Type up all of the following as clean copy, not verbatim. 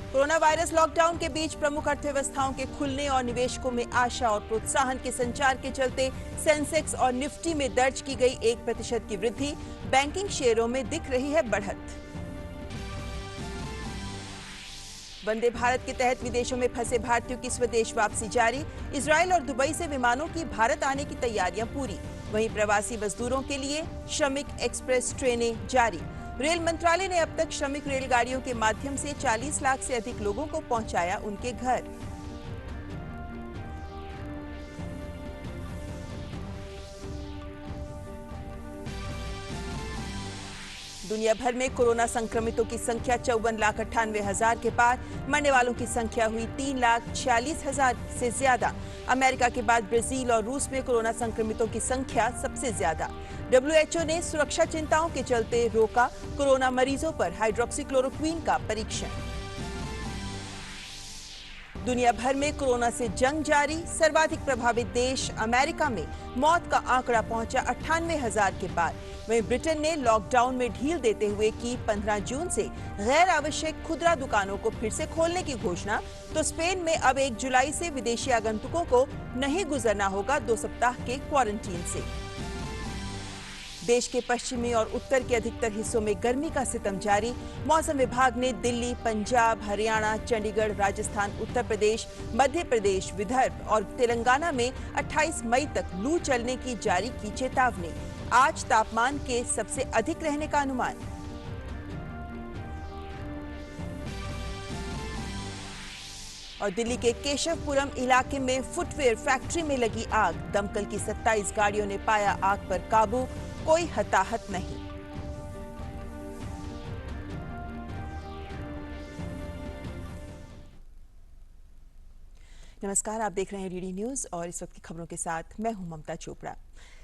Corona virus lockdown के बीच प्रमुख अर्थव्यवस्थाओं के खुलने और निवेशकों में आशा और प्रोत्साहन के संचार के चलते सेंसेक्स और निफ्टी में दर्ज की गई 1% की वृद्धि। बैंकिंग शेयरों में दिख रही है बढ़त। वंदे भारत के तहत विदेशों में फंसे भारतीयों की स्वदेश वापसी जारी। इजरायल और दुबई से विमानों की भारत आने की तैयारियां पूरी। वहीं प्रवासी मजदूरों के लिए श्रमिक एक्सप्रेस ट्रेनें जारी। रेल मंत्रालय ने अब तक श्रमिक रेलगाड़ियों के माध्यम से 40 लाख से अधिक लोगों को पहुंचाया उनके घर। दुनिया भर में कोरोना संक्रमितों की संख्या 54,98,000 के पार। मरने वालों की संख्या हुई 3,46,000 से ज्यादा। अमेरिका के बाद ब्राजील और रूस में कोरोना संक्रमितों की संख्या सबसे ज्यादा। WHO ने सुरक्षा चिंताओं के चलते रोका कोरोना मरीजों पर हाइड्रोक्सीक्लोरोक्वीन का परीक्षण। दुनिया भर में कोरोना से जंग जारी। सर्वाधिक प्रभावित देश अमेरिका में मौत का आंकड़ा पहुंचा 98,000 के पार। वहीं ब्रिटेन ने लॉकडाउन में ढील देते हुए की 15 जून से गैर आवश्यक खुदरा दुकानों को फिर से खोलने की घोषणा। तो स्पेन में अब 1 जुलाई से विदेशी आगंतुकों को नहीं गुजरना होगा 2 सप्ताह के क्वारंटीन से। देश के पश्चिमी और उत्तर के अधिकतर हिस्सों में गर्मी का सितम जारी। मौसम विभाग ने दिल्ली, पंजाब, हरियाणा, चंडीगढ़, राजस्थान, उत्तर प्रदेश, मध्य प्रदेश, विदर्भ और तेलंगाना में 28 मई तक लू चलने की जारी की चेतावनी। आज तापमान के सबसे अधिक रहने का अनुमान। और दिल्ली के केशवपुरम इलाके में फुटवेयर फैक्ट्री में लगी आग। दमकल की 27 गाड़ियों ने पाया आग पर काबू। कोई हताहत नहीं। नमस्कार, आप देख रहे हैं डीडी न्यूज और इस वक्त की खबरों के साथ मैं हूं ममता चोपड़ा।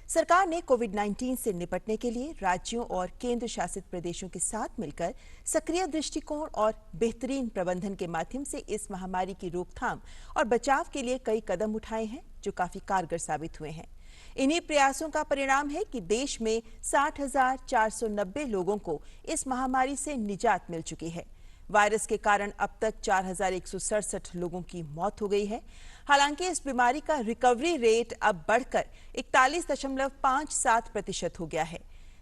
सरकार ने कोविड-19 से निपटने के लिए राज्यों और केंद्र शासित प्रदेशों के साथ मिलकर सक्रिय दृष्टिकोण और बेहतरीन प्रबंधन के माध्यम से इस महामारी की रोकथाम और बचाव के लिए कई कदम उठाए हैं जो काफी कारगर साबित हुए हैं। इन्हीं प्रयासों का परिणाम है कि देश में 60,490 लोगों को इस महामारी से निजात मिल चुकी है। वायरस के कारण अब तक 4,167 लोगों की मौत हो गई है। हालांकि इस बीमारी का रिकवरी रेट अब बढ़कर 41.57% हो गया है।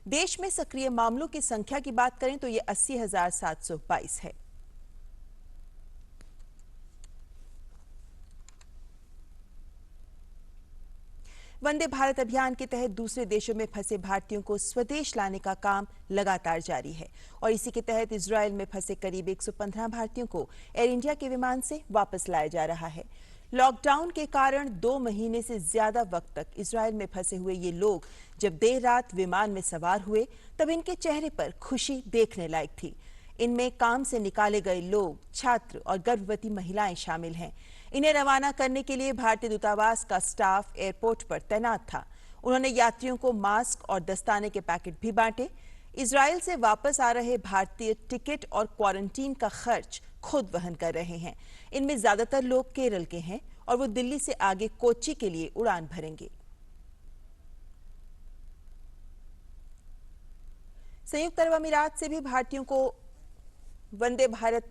देश में सक्रिय मामलों की संख्या की बात करें तो ये 80,722 है। वंदे भारत अभियान के तहत दूसरे देशों में फंसे भारतीयों को स्वदेश लाने का काम लगातार जारी है और इसी के तहत इजरायल में फंसे करीब 115 भारतीयों को एयर इंडिया के विमान से वापस लाया जा रहा है। लॉकडाउन के कारण 2 महीने से ज्यादा वक्त तक इजरायल में फंसे हुए ये लोग जब देर रात विमान में सवार हुए तब इनके चेहरे पर खुशी देखने लायक थी। इनमें काम से निकाले गए लोग, छात्र और गर्भवती महिलाएं शामिल हैं। इन्हें रवाना करने के लिए भारतीय दूतावास का स्टाफ एयरपोर्ट पर तैनात था। उन्होंने यात्रियों को मास्क और दस्ताने के पैकेट भी बांटे। इजरायल से वापस आ रहे भारतीय टिकट और क्वारंटीन का खर्च खुद वहन कर रहे हैं। इनमें ज्यादातर लोग केरल के हैं और वो दिल्ली से आगे कोच्चि के लिए उड़ान भरेंगे। संयुक्त अरब अमीरात से भी भारतीयों को वंदे भारत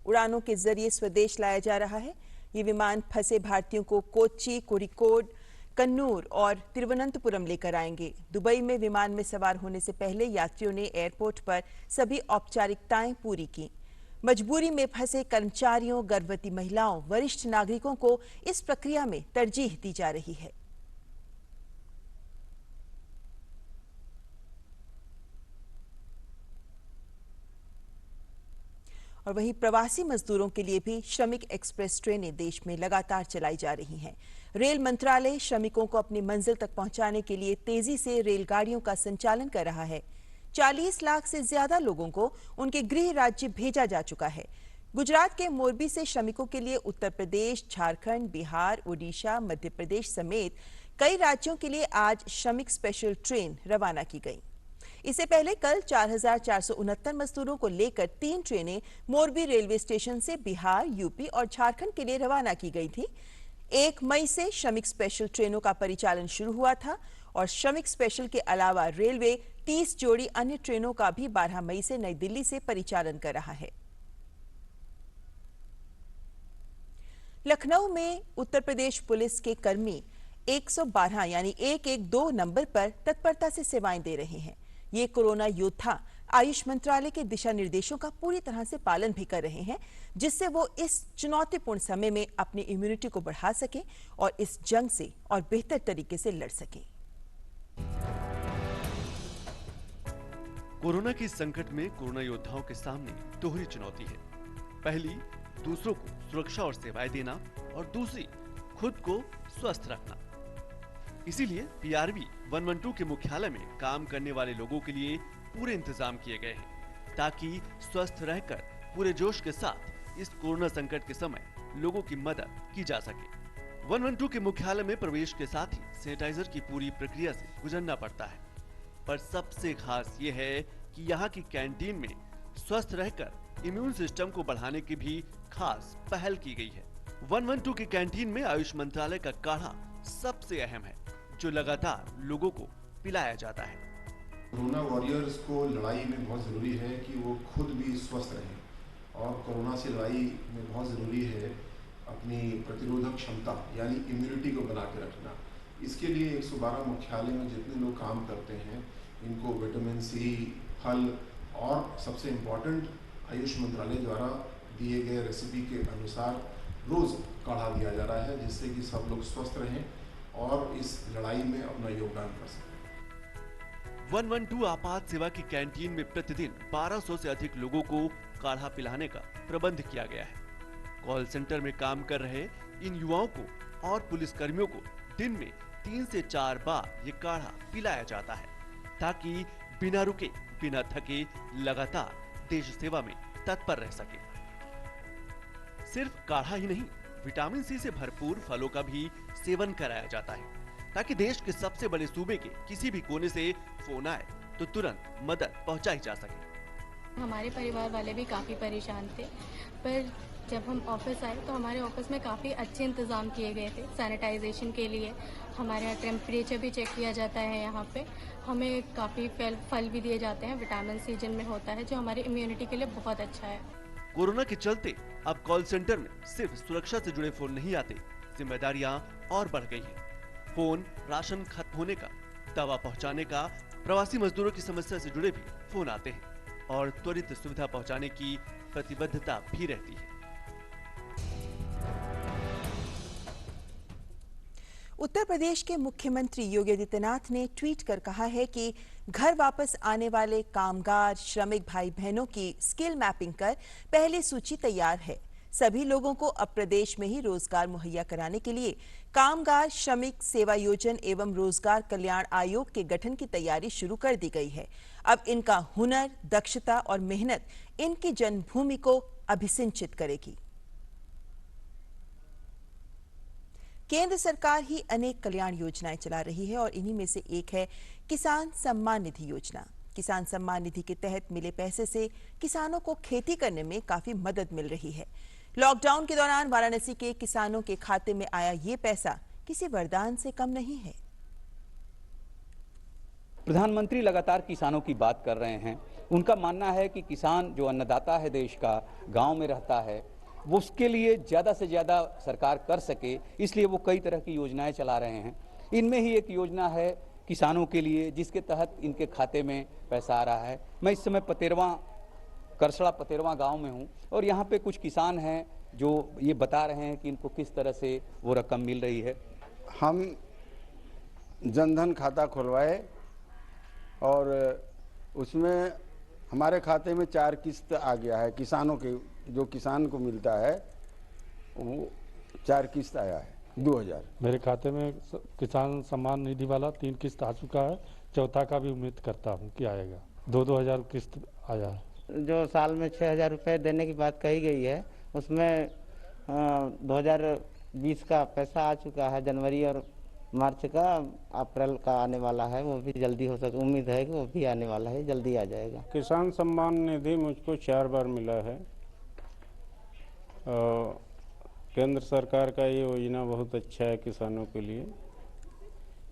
उड़ानों के जरिए स्वदेश लाया जा रहा है। ये विमान फंसे भारतीयों को कोच्चि, कोड़िकोड, कन्नूर और तिरुवनंतपुरम लेकर आएंगे। दुबई में विमान में सवार होने से पहले यात्रियों ने एयरपोर्ट पर सभी औपचारिकताएं पूरी की। मजबूरी में फंसे कर्मचारियों, गर्भवती महिलाओं, वरिष्ठ नागरिकों को इस प्रक्रिया में तरजीह दी जा रही है। और वहीं प्रवासी मजदूरों के लिए भी श्रमिक एक्सप्रेस ट्रेनें देश में लगातार चलाई जा रही हैं। रेल मंत्रालय श्रमिकों को अपनी मंजिल तक पहुंचाने के लिए तेजी से रेलगाड़ियों का संचालन कर रहा है। 40 लाख से ज्यादा लोगों को उनके गृह राज्य भेजा जा चुका है। गुजरात के मोरबी से श्रमिकों के लिए उत्तर प्रदेश, झारखंड, बिहार, ओडिशा, मध्य प्रदेश समेत कई राज्यों के लिए आज श्रमिक स्पेशल ट्रेन रवाना की गई। इससे पहले कल 4,469 मजदूरों को लेकर 3 ट्रेनें मोरबी रेलवे स्टेशन से बिहार, यूपी और झारखंड के लिए रवाना की गई थी। 1 मई से श्रमिक स्पेशल ट्रेनों का परिचालन शुरू हुआ था और श्रमिक स्पेशल के अलावा रेलवे 30 जोड़ी अन्य ट्रेनों का भी 12 मई से नई दिल्ली से परिचालन कर रहा है। लखनऊ में उत्तर प्रदेश पुलिस के कर्मी 112 यानी 112 नंबर पर तत्परता से सेवाएं दे रहे हैं। ये कोरोना योद्धा आयुष मंत्रालय के दिशा निर्देशों का पूरी तरह से पालन भी कर रहे हैं, जिससे वो इस चुनौतीपूर्ण समय में अपनी इम्यूनिटी को बढ़ा सके और इस जंग से और बेहतर तरीके से लड़ सके। कोरोना के संकट में कोरोना योद्धाओं के सामने दोहरी चुनौती है। पहली, दूसरों को सुरक्षा और सेवाएं देना, और दूसरी, खुद को स्वस्थ रखना। इसीलिए पीआरवी 112 के मुख्यालय में काम करने वाले लोगों के लिए पूरे इंतजाम किए गए हैं, ताकि स्वस्थ रहकर पूरे जोश के साथ इस कोरोना संकट के समय लोगों की मदद की जा सके। 112 के मुख्यालय में प्रवेश के साथ ही सैनिटाइजर की पूरी प्रक्रिया से गुजरना पड़ता है, पर सबसे खास ये है कि यहाँ की कैंटीन में स्वस्थ रहकर इम्यून सिस्टम को बढ़ाने की भी खास पहल की गई है। 112 की कैंटीन में आयुष मंत्रालय का काढ़ा सबसे अहम है, जो लगातार लोगों को पिलाया जाता है। कोरोना वॉरियर्स को लड़ाई में बहुत ज़रूरी है कि वो खुद भी स्वस्थ रहें, और कोरोना से लड़ाई में बहुत ज़रूरी है अपनी प्रतिरोधक क्षमता यानी इम्यूनिटी को बना के रखना। इसके लिए 112 मुख्यालय में जितने लोग काम करते हैं, इनको विटामिन सी, फल और सबसे इम्पॉर्टेंट आयुष मंत्रालय द्वारा दिए गए रेसिपी के अनुसार रोज़ काढ़ा दिया जा रहा है, जिससे कि सब लोग स्वस्थ रहें और इस लड़ाई में अपना योगदान कर सकें। 112 आपात सेवा की कैंटीन में प्रतिदिन 1200 से अधिक लोगों को काढ़ा पिलाने का प्रबंध किया गया है। कॉल सेंटर में काम कर रहे इन युवाओं को और पुलिस कर्मियों को दिन में 3 से 4 बार ये काढ़ा पिलाया जाता है, ताकि बिना रुके, बिना थके लगातार देश सेवा में तत्पर रह सके। सिर्फ काढ़ा ही नहीं, विटामिन सी से भरपूर फलों का भी सेवन कराया जाता है, ताकि देश के सबसे बड़े सूबे के किसी भी कोने से फोन आए तो तुरंत मदद पहुंचाई जा सके। हमारे परिवार वाले भी काफ़ी परेशान थे, पर जब हम ऑफिस आए तो हमारे ऑफिस में काफ़ी अच्छे इंतज़ाम किए गए थे सैनिटाइजेशन के लिए। हमारे यहाँ टेम्परेचर भी चेक किया जाता है। यहाँ पे हमें काफ़ी फल भी दिए जाते हैं, विटामिन सी जिनमें होता है, जो हमारी इम्यूनिटी के लिए बहुत अच्छा है। कोरोना के चलते अब कॉल सेंटर में सिर्फ सुरक्षा से जुड़े फोन नहीं आते, जिम्मेदारियां और बढ़ गई हैं। फोन राशन खत्म होने का, दवा पहुंचाने का, प्रवासी मजदूरों की समस्या से जुड़े भी फोन आते हैं, और त्वरित सुविधा पहुंचाने की प्रतिबद्धता भी रहती है। उत्तर प्रदेश के मुख्यमंत्री योगी आदित्यनाथ ने ट्वीट कर कहा है कि घर वापस आने वाले कामगार श्रमिक भाई बहनों की स्किल मैपिंग कर पहली सूची तैयार है। सभी लोगों को अब प्रदेश में ही रोजगार मुहैया कराने के लिए कामगार श्रमिक सेवा योजन एवं रोजगार कल्याण आयोग के गठन की तैयारी शुरू कर दी गई है। अब इनका हुनर, दक्षता और मेहनत इनकी जन्मभूमि को अभिसिंचित करेगी। केंद्र सरकार ही अनेक कल्याण योजनाएं चला रही है, और इन्हीं में से एक है किसान सम्मान निधि योजना। किसान सम्मान निधि के तहत मिले पैसे से किसानों को खेती करने में काफी मदद मिल रही है। लॉकडाउन के दौरान वाराणसी के किसानों के खाते में आया ये पैसा किसी वरदान से कम नहीं है। प्रधानमंत्री लगातार किसानों की बात कर रहे हैं। उनका मानना है कि किसान जो अन्नदाता है देश का, गांव में रहता है, वो उसके लिए ज़्यादा से ज़्यादा सरकार कर सके, इसलिए वो कई तरह की योजनाएं चला रहे हैं। इनमें ही एक योजना है किसानों के लिए, जिसके तहत इनके खाते में पैसा आ रहा है। मैं इस समय करसड़ा पतेरवा गांव में हूं, और यहाँ पे कुछ किसान हैं जो ये बता रहे हैं कि इनको किस तरह से वो रकम मिल रही है। हम जनधन खाता खुलवाए, और उसमें हमारे खाते में 4 किस्त आ गया है। किसानों के जो किसान को मिलता है वो 4 किस्त आया है, 2000। मेरे खाते में किसान सम्मान निधि वाला 3 किस्त आ चुका है, चौथा का भी उम्मीद करता हूँ कि आएगा। 2-2000 किस्त आया है। जो साल में 6000 रुपये देने की बात कही गई है, उसमें 2020 का पैसा आ चुका है। जनवरी और मार्च का, अप्रैल का आने वाला है, वो भी जल्दी हो सके। उम्मीद है कि वो भी आने वाला है, जल्दी आ जाएगा। किसान सम्मान निधि मुझको 4 बार मिला है। केंद्र सरकार का ये योजना बहुत अच्छा है किसानों के लिए।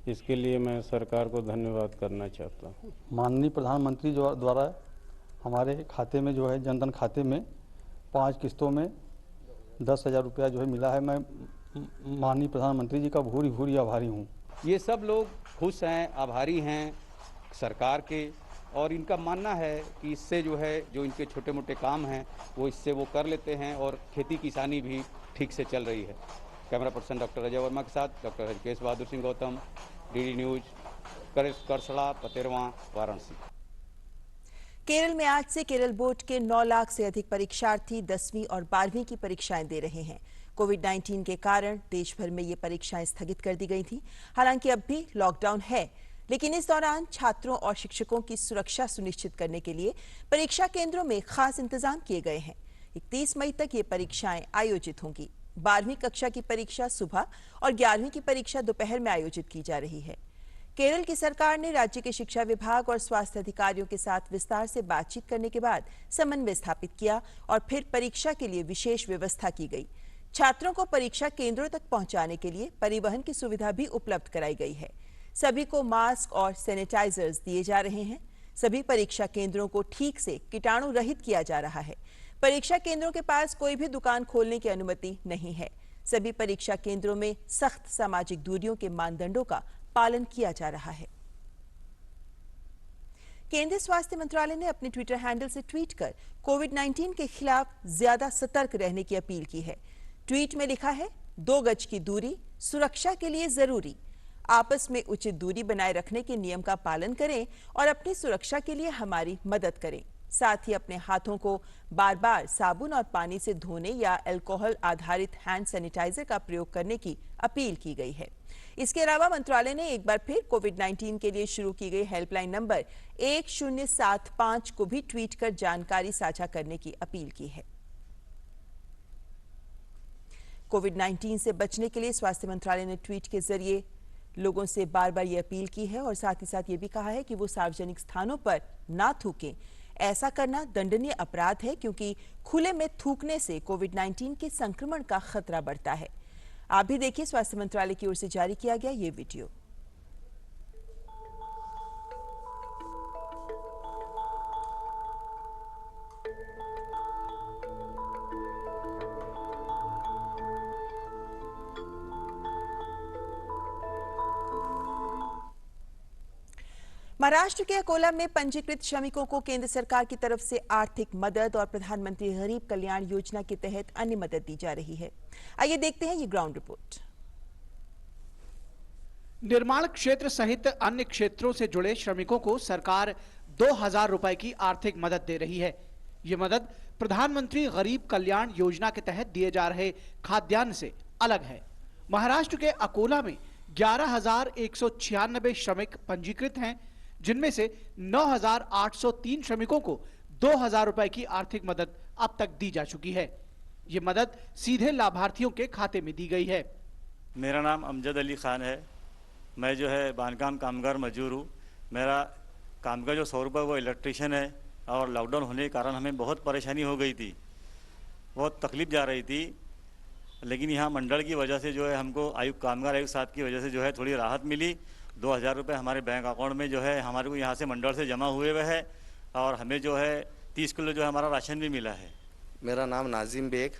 इसके लिए मैं सरकार को धन्यवाद करना चाहता हूँ। माननीय प्रधानमंत्री द्वारा हमारे खाते में जो है जनधन खाते में 5 किस्तों में 10,000 रुपया जो है मिला है। मैं माननीय प्रधानमंत्री जी का भूरी भूरी आभारी हूँ। ये सब लोग खुश हैं, आभारी हैं सरकार के, और इनका मानना है कि इससे जो है जो इनके छोटे मोटे काम हैं वो इससे वो कर लेते हैं और खेती किसानी भी ठीक से चल रही है। Camera person doctor Ajay Verma के साथ doctor Harkesh Bahadur Singh Gautam, DD news, Karsada, पतेरवा, Varanasi. Kerala में आज से केरल बोर्ड के 9 लाख से अधिक परीक्षार्थी 10वीं और 12वीं की परीक्षाएं दे रहे हैं। कोविड-19 के कारण देश भर में ये परीक्षाएं स्थगित कर दी गई थी। हालांकि अब भी लॉकडाउन है, लेकिन इस दौरान छात्रों और शिक्षकों की सुरक्षा सुनिश्चित करने के लिए परीक्षा केंद्रों में खास इंतजाम किए गए हैं। 31 मई तक ये परीक्षाएं आयोजित होंगी। 12वीं कक्षा की परीक्षा सुबह और 11वीं की परीक्षा दोपहर में आयोजित की जा रही है। केरल की सरकार ने राज्य के शिक्षा विभाग और स्वास्थ्य अधिकारियों के साथ विस्तार से बातचीत करने के बाद समन्वय स्थापित किया और फिर परीक्षा के लिए विशेष व्यवस्था की गई। छात्रों को परीक्षा केंद्रों तक पहुंचाने के लिए परिवहन की सुविधा भी उपलब्ध कराई गई है। सभी को मास्क और सैनिटाइजर्स दिए जा रहे हैं। सभी परीक्षा केंद्रों को ठीक से कीटाणु रहित किया जा रहा है। परीक्षा केंद्रों के पास कोई भी दुकान खोलने की अनुमति नहीं है। सभी परीक्षा केंद्रों में सख्त सामाजिक दूरियों के मानदंडों का पालन किया जा रहा है। केंद्रीय स्वास्थ्य मंत्रालय ने अपने ट्विटर हैंडल से ट्वीट कर कोविड-19 के खिलाफ ज्यादा सतर्क रहने की अपील की है। ट्वीट में लिखा है, 2 गज की दूरी सुरक्षा के लिए जरूरी। आपस में उचित दूरी बनाए रखने के नियम का पालन करें और अपनी सुरक्षा के लिए हमारी मदद करें। साथ ही अपने हाथों को बार बार साबुन और पानी से धोने या अल्कोहल आधारित हैंड सैनिटाइजर का प्रयोग करने की अपील की गई है। इसके अलावा मंत्रालय ने एक बार फिर कोविड-19 के लिए शुरू की गई हेल्पलाइन नंबर 1075 को भी ट्वीट कर जानकारी साझा करने की अपील की है। कोविड-19 से बचने के लिए स्वास्थ्य मंत्रालय ने ट्वीट के जरिए लोगों से बार बार ये अपील की है और साथ ही साथ ये भी कहा है कि वो सार्वजनिक स्थानों पर ना थूकें। ऐसा करना दंडनीय अपराध है, क्योंकि खुले में थूकने से कोविड-19 के संक्रमण का खतरा बढ़ता है। आप भी देखिए स्वास्थ्य मंत्रालय की ओर से जारी किया गया ये वीडियो। महाराष्ट्र के अकोला में पंजीकृत श्रमिकों को केंद्र सरकार की तरफ से आर्थिक मदद और प्रधानमंत्री गरीब कल्याण योजना के तहत अन्य मदद दी जा रही है। आइए देखते हैं ये ग्राउंड रिपोर्ट। निर्माण क्षेत्र सहित अन्य क्षेत्रों से जुड़े श्रमिकों को सरकार 2000 रुपए की आर्थिक मदद दे रही है। ये मदद प्रधानमंत्री गरीब कल्याण योजना के तहत दिए जा रहे खाद्यान्न से अलग है। महाराष्ट्र के अकोला में 11,196 श्रमिक पंजीकृत हैं, जिनमें से 9,803 श्रमिकों को 2000 रुपए की आर्थिक मदद अब तक दी जा चुकी है। ये मदद सीधे लाभार्थियों के खाते में दी गई है। मेरा नाम अमजद अली खान है। मैं जो है बांधकाम कामगार मजदूर हूँ। मेरा काम का जो 100 रुपये वो इलेक्ट्रिशियन है, और लॉकडाउन होने के कारण हमें बहुत परेशानी हो गई थी, बहुत तकलीफ जा रही थी। लेकिन यहाँ मंडल की वजह से जो है हमको आयुक्त कामगार आयुक्त साहब की वजह से जो है थोड़ी राहत मिली। 2000 रुपये हमारे बैंक अकाउंट में जो है हमारे को यहाँ से मंडल से जमा हुए हुए है, और हमें जो है 30 किलो जो है हमारा राशन भी मिला है। मेरा नाम नाजिम बेग,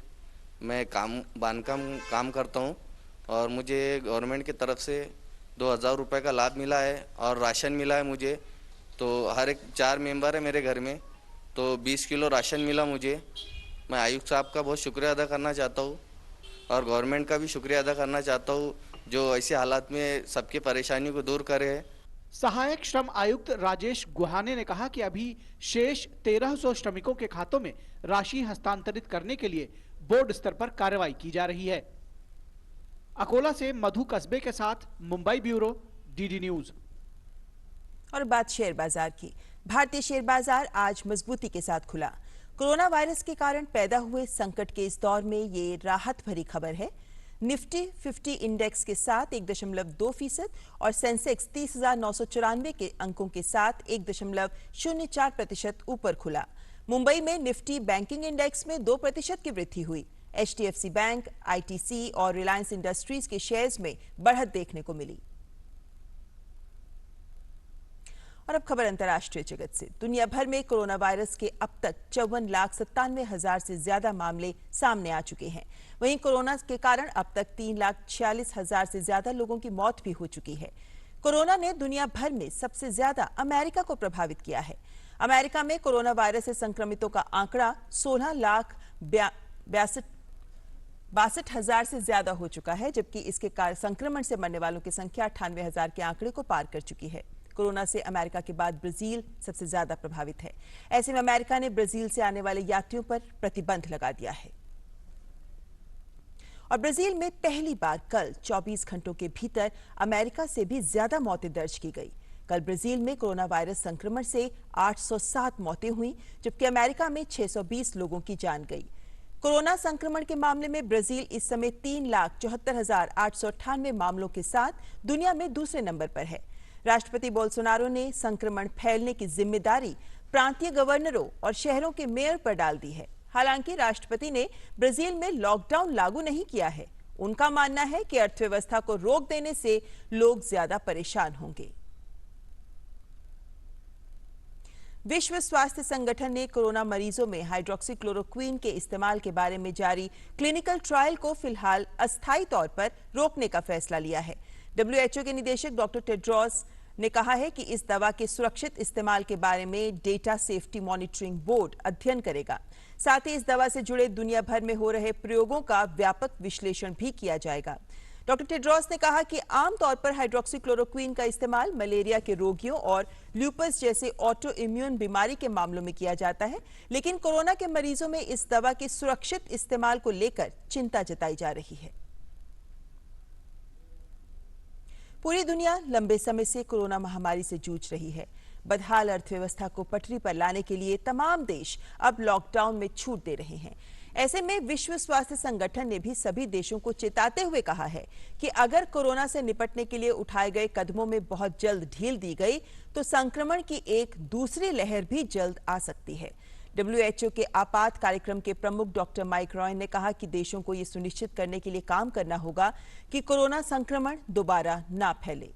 मैं बांधकाम काम करता हूँ, और मुझे गवर्नमेंट की तरफ से 2000 रुपये का लाभ मिला है और राशन मिला है मुझे। तो हर एक 4 मेंबर है मेरे घर में, तो 20 किलो राशन मिला मुझे। मैं आयुक्त साहब का बहुत शुक्रिया अदा करना चाहता हूँ, और गवर्नमेंट का भी शुक्रिया अदा करना चाहता हूँ, जो ऐसे हालात में सबकी परेशानियों को दूर करे है। सहायक श्रम आयुक्त राजेश गुहाने ने कहा कि अभी शेष 1300 श्रमिकों के खातों में राशि हस्तांतरित करने के लिए बोर्ड स्तर पर कार्रवाई की जा रही है। अकोला से मधु कस्बे के साथ मुंबई ब्यूरो, डीडी न्यूज। और बात शेयर बाजार की। भारतीय शेयर बाजार आज मजबूती के साथ खुला। कोरोना वायरस के कारण पैदा हुए संकट के इस दौर में ये राहत भरी खबर है। निफ्टी 50 इंडेक्स के साथ 1.2% और सेंसेक्स 30,994 के अंकों के साथ 1.04% ऊपर खुला। मुंबई में निफ्टी बैंकिंग इंडेक्स में 2% की वृद्धि हुई। HDFC बैंक, ITC और रिलायंस इंडस्ट्रीज के शेयर्स में बढ़त देखने को मिली। और अब खबर अंतर्राष्ट्रीय जगत से। दुनिया भर में कोरोना वायरस के अब तक 54,97,000 से ज्यादा मामले सामने आ चुके हैं। वहीं कोरोना के कारण अब तक 3,46,000 से ज्यादा लोगों की मौत भी हो चुकी है। कोरोना ने दुनिया भर में सबसे ज्यादा अमेरिका को प्रभावित किया है। अमेरिका में कोरोना वायरस से संक्रमितों का आंकड़ा 16,62,000 से ज्यादा हो चुका है, जबकि इसके संक्रमण से मरने वालों की संख्या 98,000 के आंकड़े को पार कर चुकी है। कोरोना से अमेरिका के बाद ब्राजील सबसे ज्यादा प्रभावित है। ऐसे में अमेरिका ने ब्राजील से आने वाले यात्रियों पर प्रतिबंध लगा दिया है। और ब्राजील में पहली बार कल 24 घंटों के भीतर अमेरिका से भी ज्यादा मौतें दर्ज की गई। कल ब्राजील में कोरोना वायरस संक्रमण से 807 मौतें हुई, जबकि अमेरिका में 620 लोगों की जान गई। कोरोना संक्रमण के मामले में ब्राजील इस समय 3,74,898 मामलों के साथ दुनिया में दूसरे नंबर पर है। राष्ट्रपति बोल्सोनारो ने संक्रमण फैलने की जिम्मेदारी प्रांतीय गवर्नरों और शहरों के मेयर पर डाल दी है। हालांकि राष्ट्रपति ने ब्राजील में लॉकडाउन लागू नहीं किया है। उनका मानना है कि अर्थव्यवस्था को रोक देने से लोग ज्यादा परेशान होंगे। विश्व स्वास्थ्य संगठन ने कोरोना मरीजों में हाइड्रोक्सीक्लोरोक्वीन के इस्तेमाल के बारे में जारी क्लिनिकल ट्रायल को फिलहाल अस्थायी तौर पर रोकने का फैसला लिया है। WHO के निदेशक डॉक्टर टेड्रोस ने कहा है कि इस दवा के सुरक्षित इस्तेमाल के बारे में डेटा सेफ्टी मॉनिटरिंग बोर्ड अध्ययन करेगा। साथ ही इस दवा से जुड़े दुनिया भर में हो रहे प्रयोगों का व्यापक विश्लेषण भी किया जाएगा। डॉक्टर टेड्रोस ने कहा कि आमतौर पर हाइड्रोक्सीक्लोरोक्वीन का इस्तेमाल मलेरिया के रोगियों और ल्यूपस जैसे ऑटो इम्यून बीमारी के मामलों में किया जाता है, लेकिन कोरोना के मरीजों में इस दवा के सुरक्षित इस्तेमाल को लेकर चिंता जताई जा रही है। पूरी दुनिया लंबे समय से कोरोना महामारी से जूझ रही है। बदहाल अर्थव्यवस्था को पटरी पर लाने के लिए तमाम देश अब लॉकडाउन में छूट दे रहे हैं। ऐसे में विश्व स्वास्थ्य संगठन ने भी सभी देशों को चेताते हुए कहा है कि अगर कोरोना से निपटने के लिए उठाए गए कदमों में बहुत जल्द ढील दी गई तो संक्रमण की एक दूसरी लहर भी जल्द आ सकती है। WHO के आपात कार्यक्रम के प्रमुख डॉक्टर माइक रॉय ने कहा कि देशों को यह सुनिश्चित करने के लिए काम करना होगा कि कोरोना संक्रमण दोबारा ना फैले।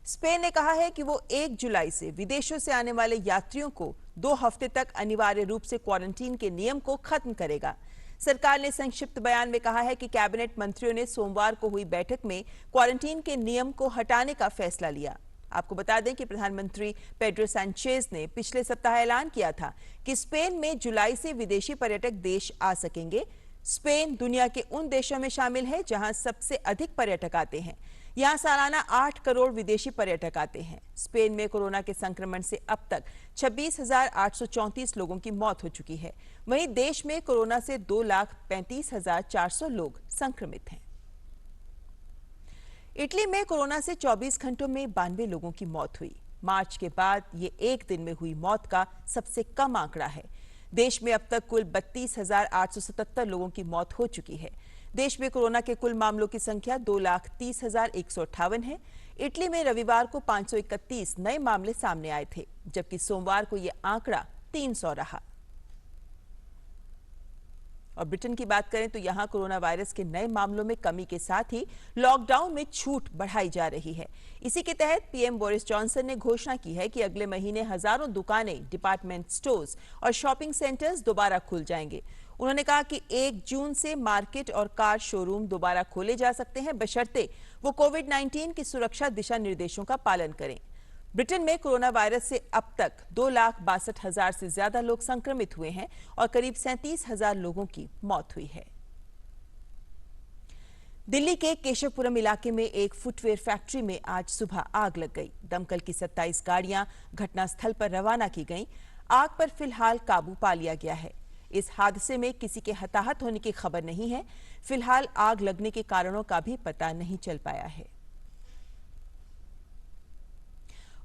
स्पेन ने कहा है कि वो 1 जुलाई से विदेशों से आने वाले यात्रियों को 2 हफ्ते तक अनिवार्य रूप से क्वारंटीन के नियम को खत्म करेगा। सरकार ने संक्षिप्त बयान में कहा है कि कैबिनेट मंत्रियों ने सोमवार को हुई बैठक में क्वारंटीन के नियम को हटाने का फैसला लिया। आपको बता दें कि प्रधानमंत्री पेड्रो सैंचेज ने पिछले सप्ताह ऐलान किया था कि स्पेन में जुलाई से विदेशी पर्यटक देश आ सकेंगे। स्पेन दुनिया के उन देशों में शामिल है जहां सबसे अधिक पर्यटक आते हैं। यहां सालाना 8 करोड़ विदेशी पर्यटक आते हैं। स्पेन में कोरोना के संक्रमण से अब तक 26,834 लोगों की मौत हो चुकी है। वहीं देश में कोरोना से 2,35,400 लोग संक्रमित हैं। इटली में कोरोना से 24 घंटों में 92 लोगों की मौत हुई। मार्च के बाद ये एक दिन में हुई मौत का सबसे कम आंकड़ा है। देश में अब तक कुल 32,877 लोगों की मौत हो चुकी है। देश में कोरोना के कुल मामलों की संख्या 2,30,158 है। इटली में रविवार को 531 नए मामले सामने आए थे, जबकि सोमवार को यह आंकड़ा 300 रहा। और ब्रिटेन की बात करें तो यहां कोरोना वायरस के नए मामलों में कमी के साथ ही लॉकडाउन में छूट बढ़ाई जा रही है। इसी के तहत पीएम बोरिस जॉनसन ने घोषणा की है कि अगले महीने हजारों दुकानें, डिपार्टमेंट स्टोर्स और शॉपिंग सेंटर्स दोबारा खुल जाएंगे। उन्होंने कहा कि 1 जून से मार्केट और कार शोरूम दोबारा खोले जा सकते हैं, बशर्ते वो कोविड-19 की सुरक्षा दिशा निर्देशों का पालन करें। ब्रिटेन में कोरोना वायरस से अब तक 2,62,000 से ज्यादा लोग संक्रमित हुए हैं और करीब 37,000 लोगों की मौत हुई है। दिल्ली के केशवपुरम इलाके में एक फुटवेयर फैक्ट्री में आज सुबह आग लग गई। दमकल की 27 गाड़ियां घटनास्थल पर रवाना की गईं। आग पर फिलहाल काबू पा लिया गया है। इस हादसे में किसी के हताहत होने की खबर नहीं है। फिलहाल आग लगने के कारणों का भी पता नहीं चल पाया है।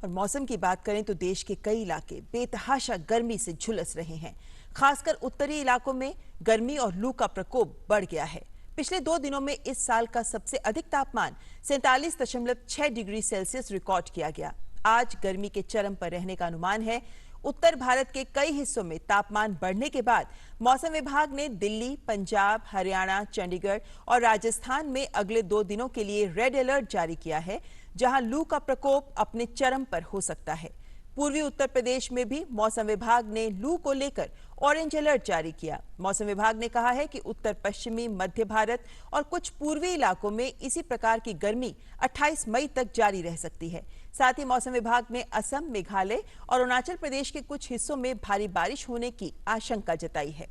और मौसम की बात करें तो देश के कई इलाके बेतहाशा गर्मी से झुलस रहे हैं। खासकर उत्तरी इलाकों में गर्मी और लू का प्रकोप बढ़ गया है। पिछले 2 दिनों में इस साल का सबसे अधिक तापमान 47.6 डिग्री सेल्सियस रिकॉर्ड किया गया। आज गर्मी के चरम पर रहने का अनुमान है। उत्तर भारत के कई हिस्सों में तापमान बढ़ने के बाद मौसम विभाग ने दिल्ली, पंजाब, हरियाणा, चंडीगढ़ और राजस्थान में अगले 2 दिनों के लिए रेड अलर्ट जारी किया है, जहां लू का प्रकोप अपने चरम पर हो सकता है। पूर्वी उत्तर प्रदेश में भी मौसम विभाग ने लू को लेकर ऑरेंज अलर्ट जारी किया। मौसम विभाग ने कहा है कि उत्तर पश्चिमी मध्य भारत और कुछ पूर्वी इलाकों में इसी प्रकार की गर्मी 28 मई तक जारी रह सकती है। साथ ही मौसम विभाग ने असम, मेघालय और अरुणाचल प्रदेश के कुछ हिस्सों में भारी बारिश होने की आशंका जताई है।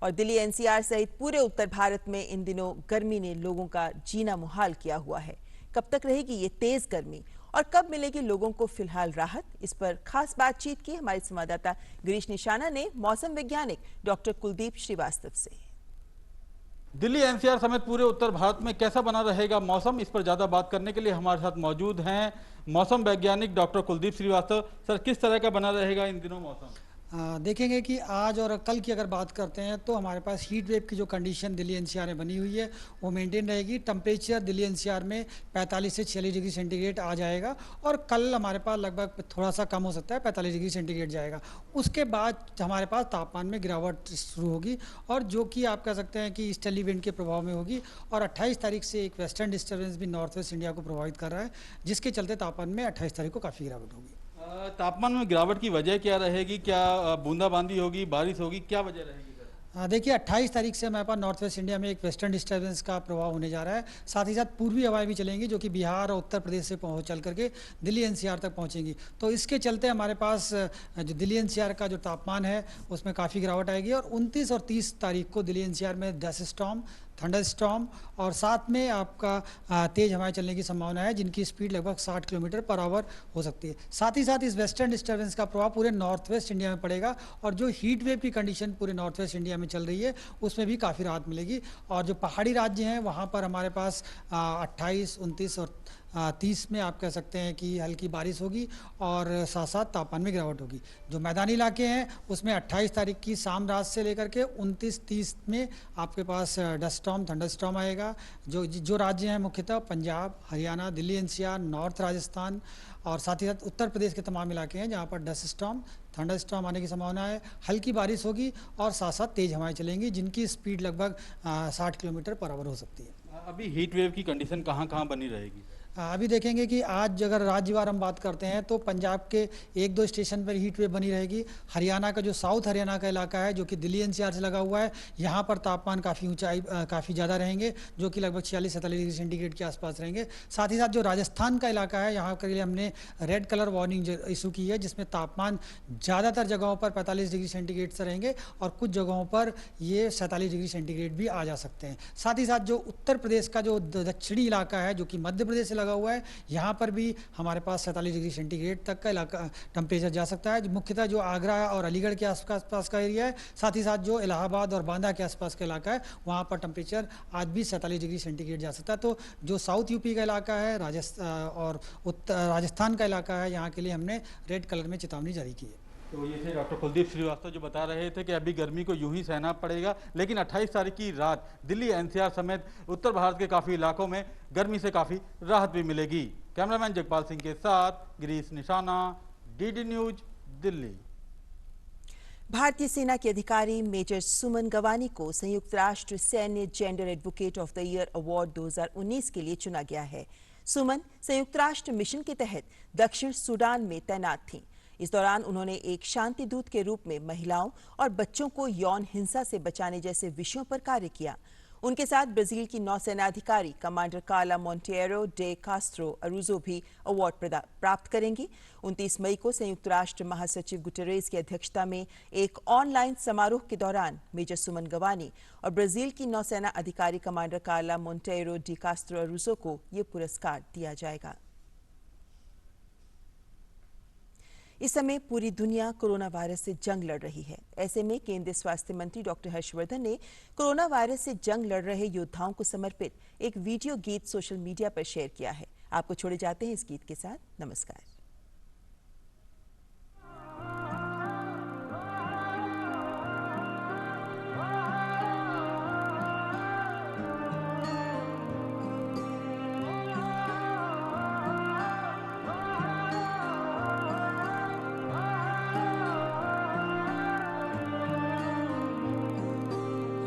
और दिल्ली एनसीआर सहित पूरे उत्तर भारत में इन दिनों गर्मी ने लोगों का जीना मुहाल किया हुआ है। कब तक रहेगी ये तेज गर्मी और कब मिलेगी लोगों को फिलहाल राहत, इस पर खास बातचीत की हमारे संवाददाता गिरीश निशाना ने मौसम वैज्ञानिक डॉक्टर कुलदीप श्रीवास्तव से। दिल्ली एनसीआर समेत पूरे उत्तर भारत में कैसा बना रहेगा मौसम, इस पर ज्यादा बात करने के लिए हमारे साथ मौजूद हैं मौसम वैज्ञानिक डॉक्टर कुलदीप श्रीवास्तव। सर, किस तरह का बना रहेगा इन दिनों मौसम? देखेंगे कि आज और कल की अगर बात करते हैं तो हमारे पास हीट वेव की जो कंडीशन दिल्ली एनसीआर में बनी हुई है वो मेंटेन रहेगी। टेम्परेचर दिल्ली एनसीआर में 45 से 46 डिग्री सेंटीग्रेड आ जाएगा और कल हमारे पास लगभग थोड़ा सा कम हो सकता है, 45 डिग्री सेंटीग्रेड जाएगा। उसके बाद हमारे पास तापमान में गिरावट शुरू होगी और जो कि आप कह सकते हैं कि ईस्टर्ली विंड के प्रभाव में होगी। और 28 तारीख से एक वेस्टर्न डिस्टर्बेंस भी नॉर्थ वेस्ट इंडिया को प्रभावित कर रहा है, जिसके चलते तापमान में 28 तारीख को काफ़ी गिरावट होगी। तापमान में गिरावट की वजह क्या रहेगी? क्या बूंदाबांदी होगी, बारिश होगी, क्या वजह रहेगी? देखिए 28 तारीख से हमारे पास नॉर्थ वेस्ट इंडिया में एक वेस्टर्न डिस्टर्बेंस का प्रभाव होने जा रहा है। साथ ही साथ पूर्वी हवाएं भी चलेंगी जो कि बिहार और उत्तर प्रदेश से चल करके दिल्ली एनसीआर तक पहुंचेंगी। तो इसके चलते हमारे पास जो दिल्ली एनसीआर का जो तापमान है उसमें काफ़ी गिरावट आएगी। और 29 और 30 तारीख को दिल्ली एनसीआर में डस्ट स्टॉर्म, थंडर स्टॉर्म और साथ में आपका तेज हवाएं चलने की संभावना है, जिनकी स्पीड लगभग 60 किलोमीटर पर आवर हो सकती है। साथ ही साथ इस वेस्टर्न डिस्टर्बेंस का प्रभाव पूरे नॉर्थ वेस्ट इंडिया में पड़ेगा और जो हीट वेव की कंडीशन पूरे नॉर्थ वेस्ट इंडिया में चल रही है उसमें भी काफ़ी राहत मिलेगी। और जो पहाड़ी राज्य हैं वहाँ पर हमारे पास 28, 29 और 30 में आप कह सकते हैं कि हल्की बारिश होगी और साथ साथ तापमान में गिरावट होगी। जो मैदानी इलाके हैं उसमें 28 तारीख की शाम रात से लेकर के 29-30 में आपके पास डस्ट स्टॉर्म, थंडर स्टॉर्म आएगा। जो राज्य हैं मुख्यतः पंजाब, हरियाणा, दिल्ली एनसीआर, नॉर्थ राजस्थान और साथ ही साथ उत्तर प्रदेश के तमाम इलाके हैं जहाँ पर डस्ट स्टॉर्म, थंडर स्टॉर्म आने की संभावना है। हल्की बारिश होगी और साथ साथ तेज हवाएं चलेंगी जिनकी स्पीड लगभग 60 किलोमीटर पर आवर हो सकती है। अभी हीट वेव की कंडीशन कहाँ कहाँ बनी रहेगी? अभी देखेंगे कि आज अगर राज्यवार हम बात करते हैं तो पंजाब के 1-2 स्टेशन पर हीट वेव बनी रहेगी। हरियाणा का जो साउथ हरियाणा का इलाका है जो कि दिल्ली एनसीआर से लगा हुआ है, यहाँ पर तापमान काफ़ी ज़्यादा रहेंगे जो कि लगभग 46-47 डिग्री सेंटीग्रेड के आसपास रहेंगे। साथ ही साथ जो राजस्थान का इलाका है यहाँ के लिए हमने रेड कलर वार्निंग इशू की है, जिसमें तापमान ज़्यादातर जगहों पर 45 डिग्री सेंटीग्रेड से रहेंगे और कुछ जगहों पर ये 47 डिग्री सेंटीग्रेड भी आ जा सकते हैं। साथ ही साथ जो उत्तर प्रदेश का जो दक्षिणी इलाका है जो कि मध्य प्रदेश से लगा हुआ है, यहाँ पर भी हमारे पास 47 डिग्री सेंटीग्रेड तक का इलाका टेम्परेचर जा सकता है। मुख्यतः जो आगरा और अलीगढ़ के आसपास का एरिया है, साथ ही साथ जो इलाहाबाद और बांदा के आसपास का इलाका है, वहाँ पर टेम्परेचर आज भी 47 डिग्री सेंटीग्रेड जा सकता है। तो जो साउथ यूपी का इलाका है, और राजस्थान का इलाका है, यहाँ के लिए हमने रेड कलर में चेतावनी जारी की है। तो ये थे डॉक्टर कुलदीप श्रीवास्तव जो बता रहे थे कि अभी गर्मी को यूं ही सहना पड़ेगा, लेकिन 28 तारीख की रात दिल्ली एनसीआर समेत उत्तर भारत के काफ़ी इलाकों में गर्मी से काफ़ी राहत भी मिलेगी। कैमरामैन जगपाल सिंह के साथ गिरीश निशाना, डीडी न्यूज, दिल्ली। भारतीय सेना के अधिकारी मेजर सुमन गवानी को संयुक्त राष्ट्र सैन्य gender advocate of the year award 2019 के लिए चुना गया है। सुमन संयुक्त राष्ट्र मिशन के तहत दक्षिण सूडान में तैनात थीं। इस दौरान उन्होंने एक शांति दूत के रूप में महिलाओं और बच्चों को यौन हिंसा से बचाने जैसे विषयों पर कार्य किया। उनके साथ ब्राजील की नौसेना अधिकारी कमांडर कार्ला मोंटेरो डे कास्त्रो अरूजो भी अवार्ड प्राप्त करेंगी। 29 मई को संयुक्त राष्ट्र महासचिव गुटेरेस की अध्यक्षता में एक ऑनलाइन समारोह के दौरान मेजर सुमन गवानी और ब्राजील की नौसेना अधिकारी कमांडर कार्ला मोंटेरो डे कास्त्रो अरूजो को ये पुरस्कार दिया जाएगा। इस समय पूरी दुनिया कोरोना वायरस से जंग लड़ रही है। ऐसे में केंद्रीय स्वास्थ्य मंत्री डॉक्टर हर्षवर्धन ने कोरोना वायरस से जंग लड़ रहे योद्धाओं को समर्पित एक वीडियो गीत सोशल मीडिया पर शेयर किया है। आपको छोड़े जाते हैं इस गीत के साथ। नमस्कार।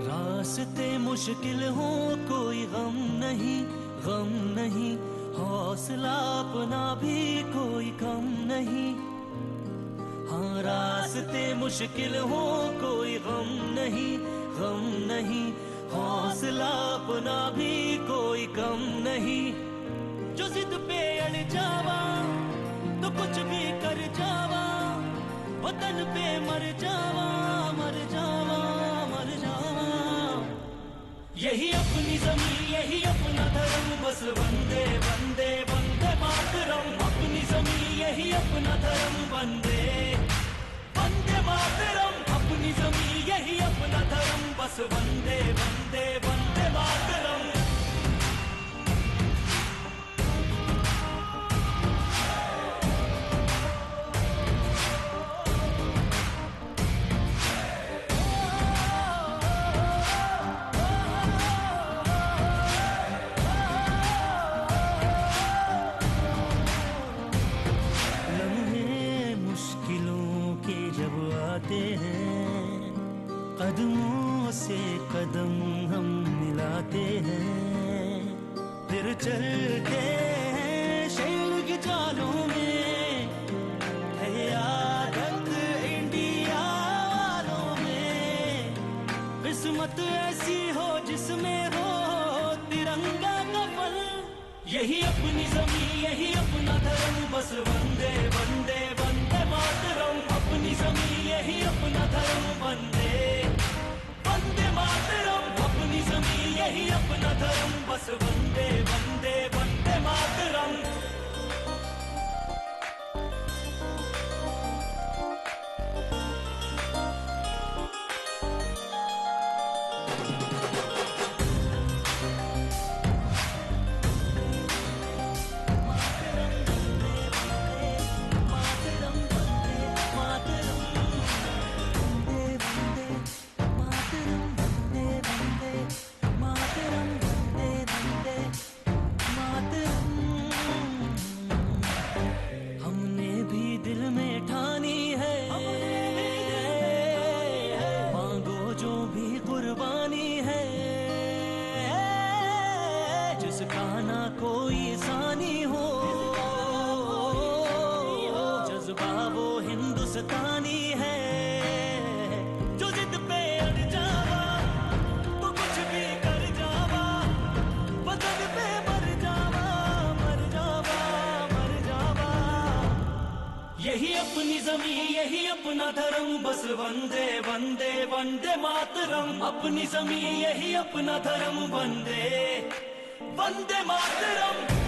रास्ते मुश्किल हो कोई गम नहीं, गम नहीं, हौसला अपना भी कोई कम नहीं। हाँ रास्ते मुश्किल हो कोई गम नहीं, गम नहीं, हौसला अपना भी कोई कम नहीं। जो जिद पे अड़ जावा तो कुछ भी कर जावा, वतन पे मर जावा, मर जावा, मर जावा। यही अपनी ज़मीं, यही अपना धर्म, बस वंदे वंदे वंदे मातरम। अपनी ज़मीं, यही अपना धर्म, वंदे वंदे मातरम। अपनी ज़मीं, यही अपना धर्म, बस वंदे वंदे वंदे मातरम। कदमों से कदम हम मिलाते हैं, फिर चलते हैं शेर की चालों में। है आदत इंडिया वालों में, किस्मत ऐसी हो जिसमें हो तिरंगा का फल। यही अपनी ज़मीं, यही अपना धर्म, बस वंदे वंदे वंदे मातरम। अपनी ज़मीं, यही अपना धर्म, वंदे वंदे मातरम। अपनी ज़मीं, यही अपना धर्म, बस वंदे वंदे वंदे मातरम। यही अपना धर्म, बस वंदे वंदे वंदे मातरम। अपनी ज़मीं, यही अपना धर्म, वंदे वंदे मातरम।